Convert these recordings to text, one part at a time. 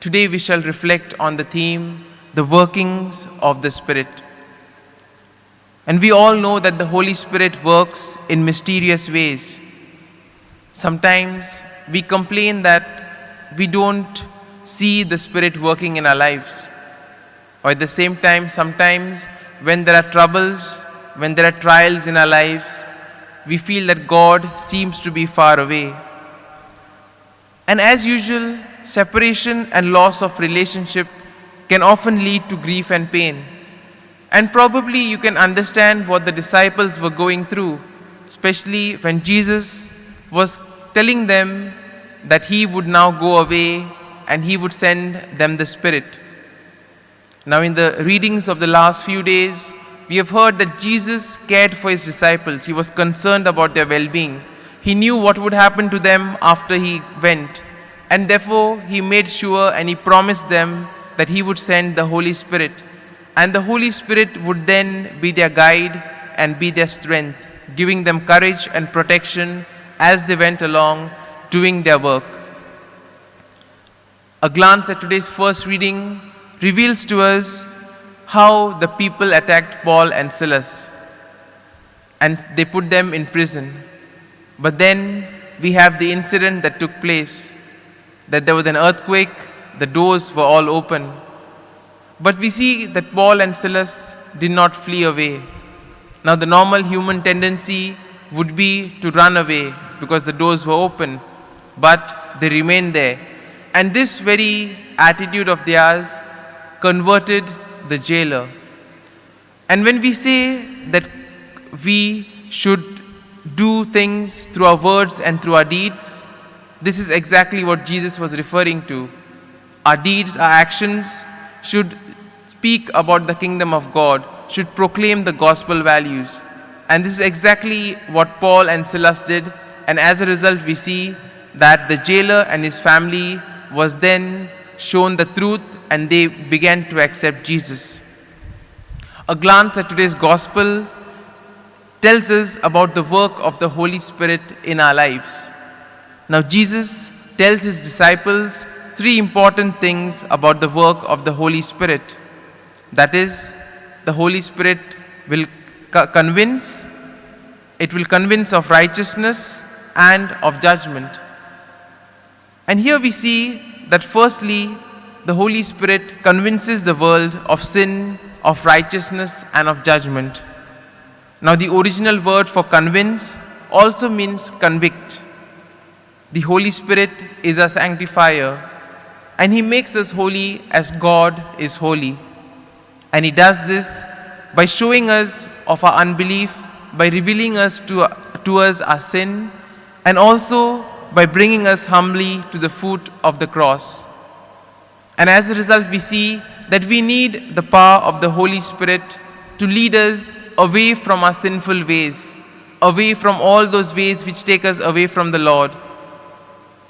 Today we shall reflect on the theme, the workings of the Spirit. And we all know that the Holy Spirit works in mysterious ways. Sometimes we complain that we don't see the Spirit working in our lives. Or at the same time, sometimes when there are troubles, when there are trials in our lives, we feel that God seems to be far away. And as usual, separation and loss of relationship can often lead to grief and pain. And probably you can understand what the disciples were going through, especially when Jesus was telling them that he would now go away and he would send them the Spirit. Now in the readings of the last few days, we have heard that Jesus cared for his disciples. He was concerned about their well-being. He knew what would happen to them after he went. And therefore, he made sure and he promised them that he would send the Holy Spirit. And the Holy Spirit would then be their guide and be their strength, giving them courage and protection as they went along doing their work. A glance at today's first reading reveals to us how the people attacked Paul and Silas and they put them in prison. But then we have the incident that took place, that there was an earthquake, the doors were all open. But we see that Paul and Silas did not flee away. Now the normal human tendency would be to run away because the doors were open, but they remained there. And this very attitude of theirs converted the jailer. And when we say that we should do things through our words and through our deeds, this is exactly what Jesus was referring to. Our deeds, our actions should speak about the kingdom of God, should proclaim the gospel values. And this is exactly what Paul and Silas did. And as a result, we see that the jailer and his family was then shown the truth and they began to accept Jesus. A glance at today's gospel tells us about the work of the Holy Spirit in our lives. Now Jesus tells his disciples three important things about the work of the Holy Spirit. That is, the Holy Spirit will convince, it will convince of righteousness and of judgment. And here we see that firstly, the Holy Spirit convinces the world of sin, of righteousness and of judgment. Now the original word for convince also means convict. The Holy Spirit is a sanctifier and he makes us holy as God is holy. And he does this by showing us of our unbelief, by revealing us to us our sin, and also by bringing us humbly to the foot of the cross. And as a result, we see that we need the power of the Holy Spirit to lead us away from our sinful ways, away from all those ways which take us away from the Lord.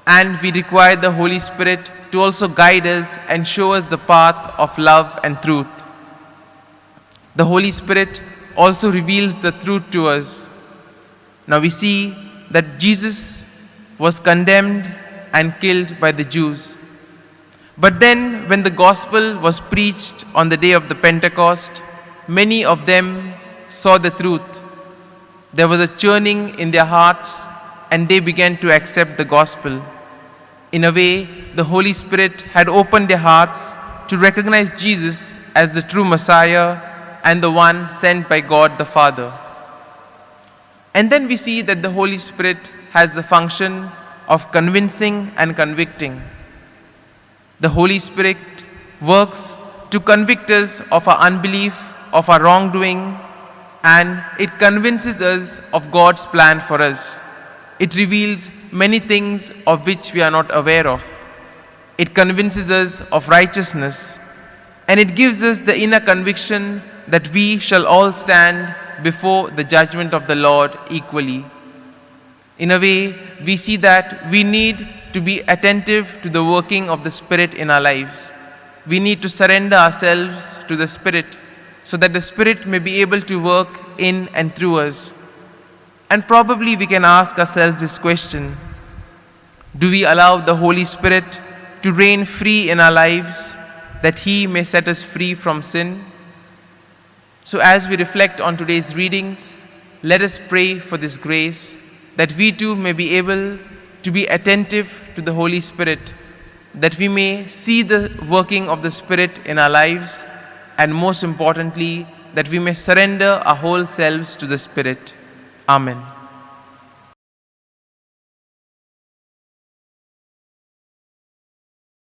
And we require the Holy Spirit to also guide us and show us the path of love and truth. The Holy Spirit also reveals the truth to us. Now we see that Jesus was condemned and killed by the Jews. But then when the gospel was preached on the day of the Pentecost, many of them saw the truth. There was a churning in their hearts and they began to accept the gospel. In a way, the Holy Spirit had opened their hearts to recognize Jesus as the true Messiah and the one sent by God the Father. And then we see that the Holy Spirit has the function of convincing and convicting. The Holy Spirit works to convict us of our unbelief, of our wrongdoing, and it convinces us of God's plan for us. It reveals many things of which we are not aware of. It convinces us of righteousness, and it gives us the inner conviction that we shall all stand before the judgment of the Lord equally. In a way, we see that we need to be attentive to the working of the Spirit in our lives. We need to surrender ourselves to the Spirit so that the Spirit may be able to work in and through us. And probably we can ask ourselves this question: do we allow the Holy Spirit to reign free in our lives, that He may set us free from sin. So as we reflect on today's readings, let us pray for this grace, that we too may be able to be attentive to the Holy Spirit, that we may see the working of the Spirit in our lives, and most importantly, that we may surrender our whole selves to the Spirit. Amen.